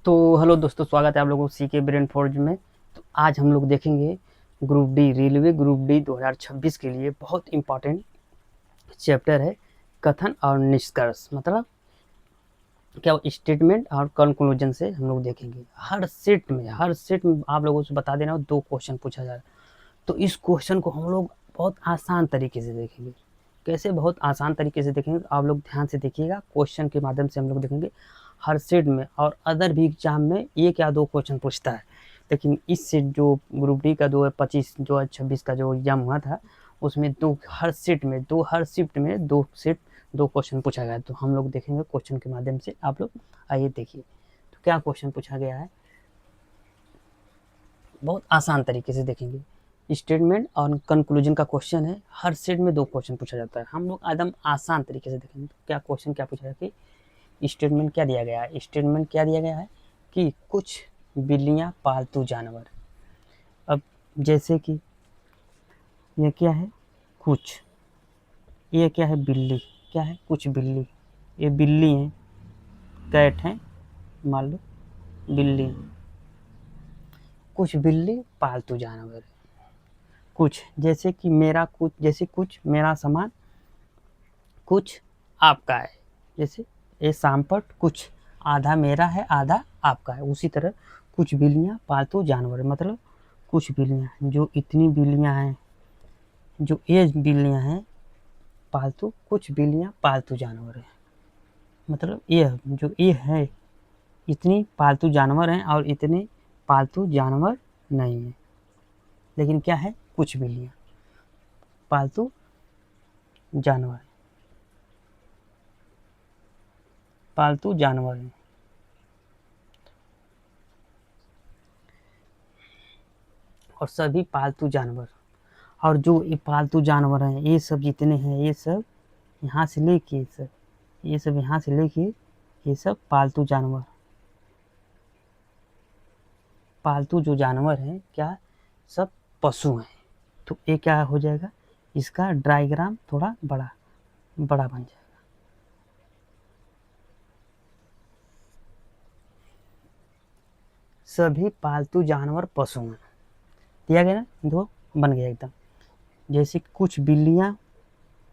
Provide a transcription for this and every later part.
तो हेलो दोस्तों, स्वागत है आप लोगों को सीके ब्रेन फोर्ज में। तो आज हम लोग देखेंगे group D, railway group D 2026 के लिए बहुत इम्पोर्टेंट चैप्टर है कथन और निष्कर्ष। मतलब क्या स्टेटमेंट और कंक्लूजन से हम लोग देखेंगे। हर सेट में आप लोगों से बता देना 2 क्वेश्चन पूछा जा रहा है। तो इस क्वेश्चन को हम लोग बहुत आसान तरीके से देखेंगे। कैसे बहुत आसान तरीके से देखेंगे, आप लोग ध्यान से देखिएगा। क्वेश्चन के माध्यम से हम लोग देखेंगे हर सेट में और अदर भी एग्जाम में 1 या 2 क्वेश्चन पूछता है। लेकिन इस सेट जो ग्रुप डी का 2025 का जो एग्जाम हुआ था, उसमें हर शिफ्ट में 2 क्वेश्चन पूछा गया। तो हम लोग देखेंगे क्वेश्चन के माध्यम से। आप लोग आइए देखिए तो क्या क्वेश्चन पूछा गया है। बहुत आसान तरीके से देखेंगे। स्टेटमेंट और कंक्लूजन का क्वेश्चन है। हर सेट में 2 क्वेश्चन पूछा जाता है। हम लोग एकदम आसान तरीके से देखेंगे। तो क्या क्वेश्चन क्या पूछा है कि स्टेटमेंट क्या दिया गया है। स्टेटमेंट क्या दिया गया है कि कुछ बिल्लियां पालतू जानवर। अब जैसे कि ये क्या है, कुछ, ये क्या है, बिल्ली। क्या है, कुछ बिल्ली। ये बिल्ली है, कैट है, मान लो बिल्ली है। कुछ बिल्ली पालतू जानवर है। कुछ जैसे कि मेरा, कुछ जैसे कुछ मेरा सामान, कुछ आपका है। जैसे ये शामपट, कुछ आधा मेरा है आधा आपका है। उसी तरह कुछ बिल्लियाँ पालतू जानवर, मतलब कुछ बिल्लियाँ, जो इतनी बिल्लियाँ हैं, जो ये बिल्लियाँ हैं पालतू, कुछ बिल्लियाँ पालतू जानवर हैं। मतलब ये जो ये है, इतनी पालतू जानवर हैं और इतने पालतू जानवर नहीं है। लेकिन क्या है, कुछ बिल्लियाँ पालतू जानवर, पालतू जानवर हैं। और सभी पालतू जानवर, और जो ये पालतू जानवर हैं, ये सब जितने हैं, ये सब यहाँ से लेके ये सब यहाँ से लेके ये सब पालतू जानवर, पालतू जो जानवर हैं क्या, सब पशु हैं। तो ये क्या हो जाएगा, इसका डायग्राम थोड़ा बड़ा बड़ा बन जाएगा। सभी पालतू जानवर पशु हैं, दिया गया ना, दो बन गया एकदम। जैसे कुछ बिल्लियाँ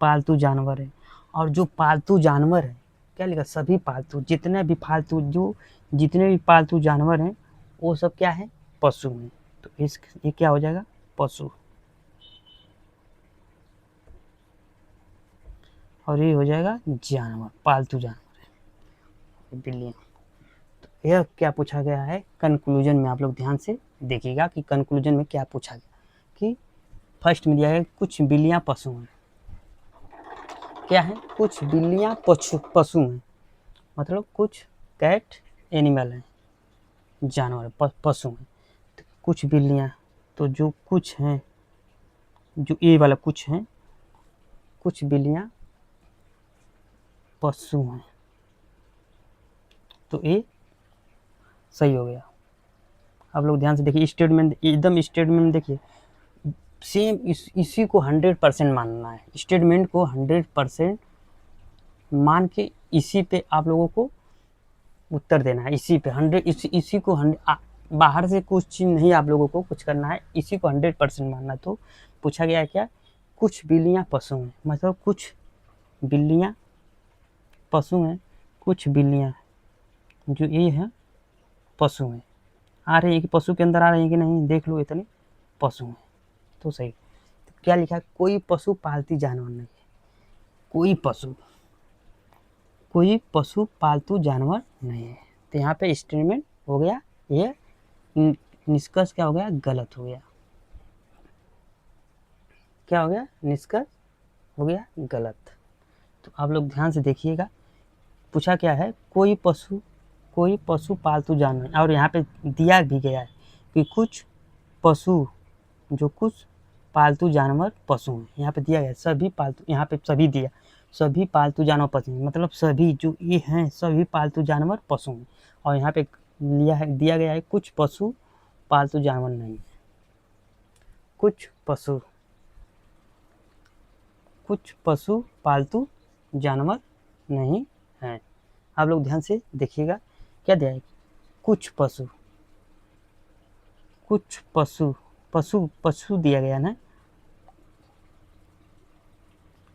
पालतू जानवर है, और जो पालतू जानवर है क्या लिखा, सभी पालतू, जितने भी पालतू जानवर हैं वो सब क्या है, पशु हैं। तो ये क्या हो जाएगा, पशु। और ये हो जाएगा जानवर, पालतू जानवर, बिल्लियाँ। तो यह क्या पूछा गया है कंक्लूजन में। आप लोग ध्यान से देखिएगा कि कंक्लूजन में क्या पूछा गया। कि फर्स्ट में दिया है कुछ बिल्लियाँ पशु हैं। क्या है, कुछ बिल्लियाँ पशु हैं, मतलब कुछ कैट एनिमल हैं, जानवर पशु हैं। तो कुछ बिल्लियाँ, तो जो कुछ हैं, जो ये वाला कुछ हैं, कुछ बिल्लियाँ पशु हैं। तो ये सही हो गया। आप लोग ध्यान से देखिए, स्टेटमेंट एकदम, स्टेटमेंट देखिए सेम, इसी को 100% मानना है। स्टेटमेंट को 100% मान के इसी पे आप लोगों को उत्तर देना है। इसी पे 100, इसी को 100, बाहर से कुछ चीज़ नहीं आप लोगों को कुछ करना है, इसी को 100% मानना। तो पूछा गया है क्या, कुछ बिल्लियाँ पशु हैं, मतलब कुछ बिल्लियाँ पशु हैं, कुछ बिल्लियाँ जो ये हैं पशु हैं। आ रही है कि पशु के अंदर आ रही है कि नहीं, देख लो, इतने पशु हैं। तो सही। तो क्या लिखा है, कोई पशु पालती जानवर नहीं है। कोई पशु पालतू जानवर नहीं है। तो यहाँ पे स्टेटमेंट हो गया, ये निष्कर्ष क्या हो गया, गलत हो गया। क्या हो गया, निष्कर्ष हो गया गलत। तो आप लोग ध्यान से देखिएगा, पूछा क्या है, कोई पशु पालतू जानवर, और यहाँ पे दिया भी गया है कि कुछ पशु, जो कुछ पालतू जानवर पशु हैं। यहाँ पे दिया गया सभी पालतू, यहाँ पे सभी दिया, सभी पालतू जानवर पशु हैं, मतलब सभी जो ये हैं सभी पालतू जानवर पशु हैं। और यहाँ पे दिया गया है कुछ पशु पालतू जानवर नहीं है। कुछ पशु पालतू जानवर नहीं हैं। आप लोग ध्यान से देखिएगा, क्या दिया है, कुछ पशु, कुछ पशु, पशु पशु दिया गया ना,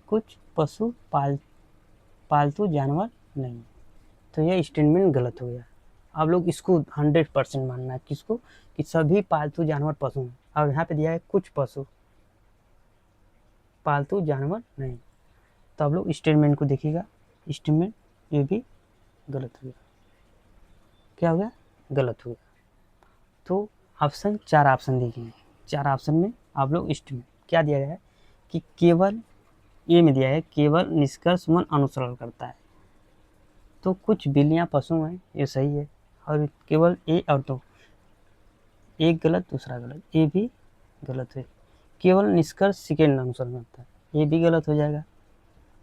कुछ पशु पालतू जानवर नहीं, तो यह स्टेटमेंट गलत हो गया। आप लोग इसको 100% मानना है, किसको, कि सभी पालतू जानवर पशु हैं। अब यहाँ पे दिया है कुछ पशु पालतू जानवर नहीं, तो आप लोग स्टेटमेंट को देखिएगा, स्टेटमेंट ये भी गलत हो गया। क्या हो गया, गलत हो गया। तो ऑप्शन, 4 ऑप्शन दिए, 4 ऑप्शन में आप लोग स्टेटमेंट क्या दिया गया है कि केवल ए में दिया है केवल निष्कर्ष मन अनुसरण करता है, तो कुछ बिल्लियां पशु हैं, ये सही है। और केवल ए और 2, एक गलत दूसरा गलत, ये भी गलत है। केवल निष्कर्ष सेकेंड अनुसरण करता है, ये भी गलत हो जाएगा,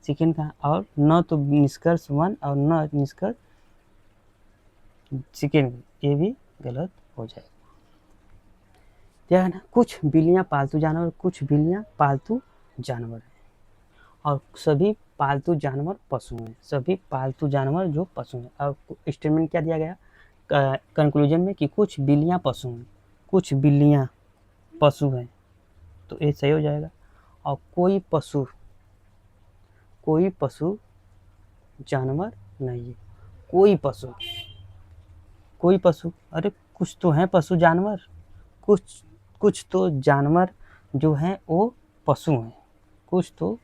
सेकेंड का। और न तो निष्कर्ष 1 और न निष्कर्ष सेकेंड, ये भी गलत हो जाएगा। क्या है ना, कुछ बिल्लियां पालतू जानवर, कुछ बिल्लियां पालतू जानवर हैं, और सभी पालतू जानवर पशु हैं, सभी पालतू जानवर जो पशु हैं। और स्टेटमेंट क्या दिया गया कंक्लूजन में कि कुछ बिल्लियां पशु हैं, कुछ बिल्लियां पशु हैं, तो ये सही हो जाएगा। और कोई पशु जानवर नहीं है, कोई पशु, अरे कुछ तो हैं पशु जानवर, कुछ तो जानवर जो हैं वो पशु हैं, कुछ तो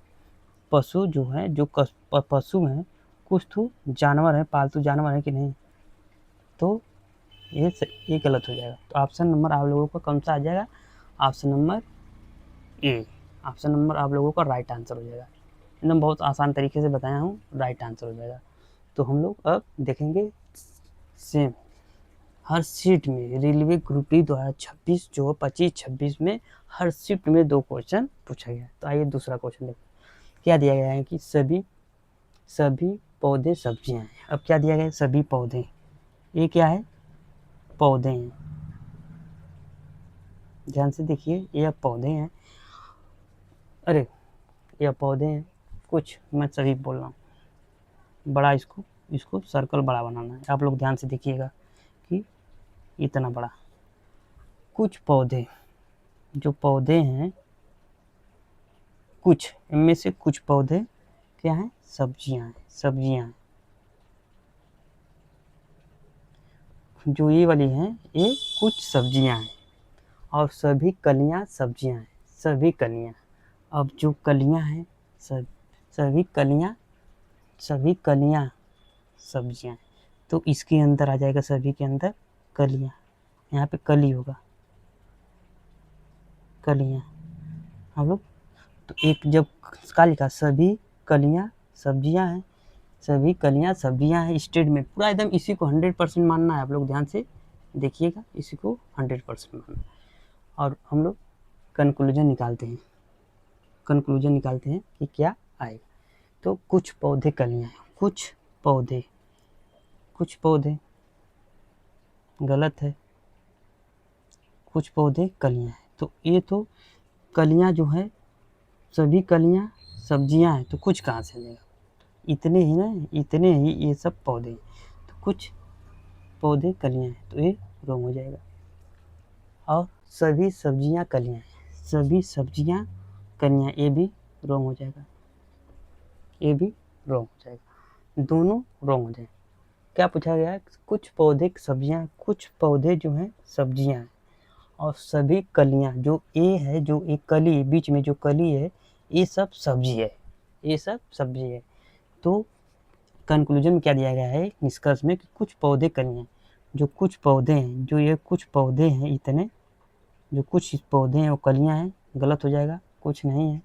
पशु जो हैं जो पशु हैं, कुछ तो जानवर हैं, पालतू जानवर हैं कि नहीं, तो ये गलत हो जाएगा। तो ऑप्शन नंबर आप लोगों का कौन सा आ जाएगा, option number A, option number आप लोगों का राइट आंसर हो जाएगा। एकदम बहुत आसान तरीके से बताया हूँ, राइट आंसर हो जाएगा। तो हम लोग अब देखेंगे सेम हर शिफ्ट में रेलवे ग्रुप डी 2026 जो 25-26 में हर शिफ्ट में 2 क्वेश्चन पूछा गया। तो आइए दूसरा क्वेश्चन देखते हैं। क्या दिया गया है कि सभी पौधे सब्जियां हैं। अब क्या दिया गया है, सभी पौधे, ये क्या है, पौधे हैं, ध्यान से देखिए, ये पौधे हैं, अरे ये पौधे हैं, कुछ मैं सभी बोल रहा हूँ, बड़ा इसको सर्कल बड़ा बनाना है, आप लोग ध्यान से देखिएगा कि इतना बड़ा, कुछ पौधे, जो पौधे हैं, कुछ इनमें से कुछ पौधे क्या हैं, सब्जियां हैं, जो ये वाली हैं ये कुछ सब्जियां हैं, और सभी कलियां सब्जियां हैं, सभी कलियां। अब जो कलियां हैं सभी कलियां सब्जियां, तो इसके अंदर आ जाएगा, सभी के अंदर कलियां, यहाँ पे कली होगा, कलियां हम लोग। तो एक जब का लिखा सभी कलियां सब्जियां हैं, सभी कलियां सब्जियां हैं, स्टेट में पूरा एकदम इसी को 100% मानना है, आप लोग ध्यान से देखिएगा, इसी को 100% मानना है। और हम लोग कंक्लूजन निकालते हैं कि क्या आएगा। तो कुछ पौधे कलियां हैं, कुछ पौधे गलत है, कुछ पौधे कलियां हैं, तो ये तो कलियां जो है, सभी कलियां सब्जियां हैं, तो कुछ कहाँ से लेगा, इतने ही ये सब पौधे हैं, तो कुछ पौधे कलियां हैं, तो ये रॉन्ग हो जाएगा। और सभी सब्जियां कलियां हैं, सभी सब्जियां कलियां, ये भी रॉन्ग हो जाएगा, दोनों रॉन्ग हो जाएगा। क्या पूछा गया है, कुछ पौधे सब्जियां, कुछ पौधे जो हैं सब्जियां हैं, और सभी कलियां, जो ए है, जो एक कली बीच में जो कली है, ये सब सब्जी है, तो कंक्लूजन में क्या दिया गया है, निष्कर्ष में, कि कुछ पौधे कलियां, जो कुछ पौधे हैं, जो ये कुछ पौधे हैं, इतने जो कुछ पौधे हैं वो कलियां हैं, गलत हो जाएगा, कुछ नहीं है,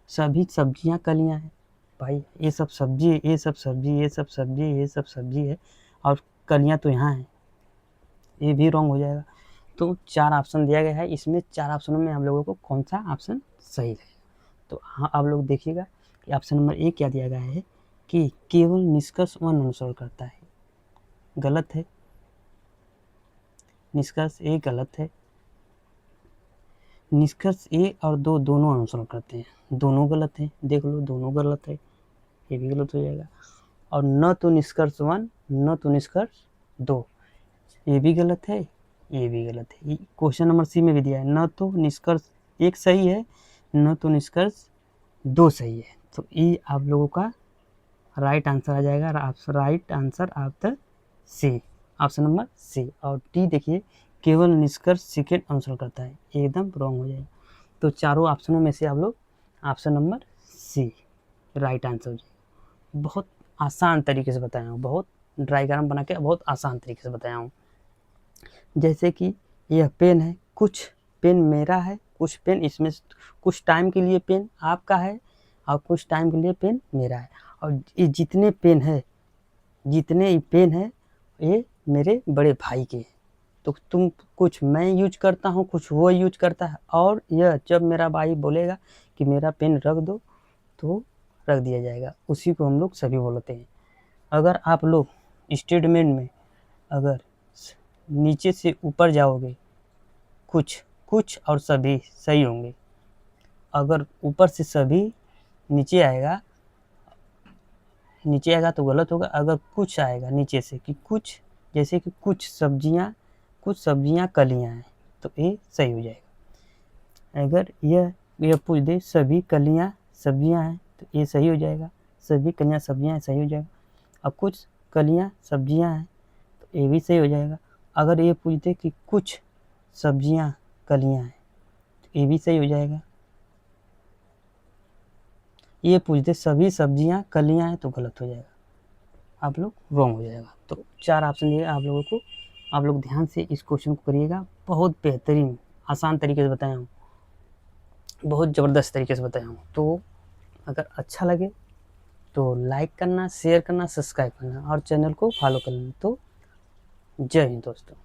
सभी सब्जियां कलियां हैं, भाई ये सब सब्जी है, और कलियां तो यहाँ हैं, ये भी रॉन्ग हो जाएगा। तो 4 ऑप्शन दिया गया है, इसमें 4 ऑप्शनों में हम लोगों को कौन सा ऑप्शन सही है। तो हाँ, आप लोग देखिएगा कि ऑप्शन नंबर ए क्या दिया गया है कि केवल निष्कर्ष 1 अनुसरण करता है, गलत है, निष्कर्ष ए गलत है, निष्कर्ष ए और 2 दोनों अनुसरण करते हैं, दोनों गलत है, देख लो दोनों गलत है, ये भी गलत हो जाएगा। और न तो निष्कर्ष 1 न तो निष्कर्ष 2, ये भी गलत है, ये भी गलत है। क्वेश्चन नंबर सी में भी दिया है, न तो निष्कर्ष एक सही है, न तो निष्कर्ष दो सही है। तो ये आप लोगों का राइट आंसर आ जाएगा। राइट आंसर आफ्टर सी, ऑप्शन नंबर सी। और डी देखिए, केवल निष्कर्ष सेकेंड अनुसरण करता है, एकदम रॉन्ग हो जाएगा। तो चारों ऑप्शनों में से आप लोग option number C right answer हो जाएगा। बहुत आसान तरीके से बताया हूँ, बहुत डायग्राम बना के बहुत आसान तरीके से बताया हूँ। जैसे कि यह पेन है, कुछ पेन मेरा है, कुछ पेन इसमें, कुछ टाइम के लिए पेन आपका है और कुछ टाइम के लिए पेन मेरा है। और ये जितने पेन है, जितने ही पेन है, ये मेरे बड़े भाई के। तो तुम कुछ मैं यूज करता हूँ, कुछ वो यूज करता है। और यह जब मेरा भाई बोलेगा कि मेरा पेन रख दो, तो रख दिया जाएगा। उसी को हम लोग सभी बोलते हैं। अगर आप लोग स्टेटमेंट में अगर नीचे से ऊपर जाओगे, कुछ कुछ और सभी सही होंगे। अगर ऊपर से सभी नीचे आएगा तो गलत होगा। अगर कुछ आएगा नीचे से कि कुछ, जैसे कि कुछ सब्जियां कलियां हैं, तो ये सही हो जाएगा। अगर यह पूछ दे सभी कलियां सब्जियां हैं, तो ये सही हो जाएगा। सभी कलियां सब्जियां हैं, सही हो जाएगा। अब कुछ कलियां सब्जियां हैं, तो ये भी सही हो जाएगा। अगर ये पूछ दे कि कुछ सब्जियां कलियां हैं, तो ये भी सही हो जाएगा। ये पूछ दे सभी सब्जियां कलियां हैं, तो गलत हो जाएगा, आप लोग रॉन्ग हो जाएगा। तो चार ऑप्शन दिए आप लोगों को, आप लोग ध्यान से इस क्वेश्चन को करिएगा। बहुत बेहतरीन आसान तरीके से बताया हूँ, बहुत ज़बरदस्त तरीके से बताया हूँ। तो अगर अच्छा लगे तो लाइक करना, शेयर करना, सब्सक्राइब करना और चैनल को फॉलो करना। तो जय हिंद दोस्तों।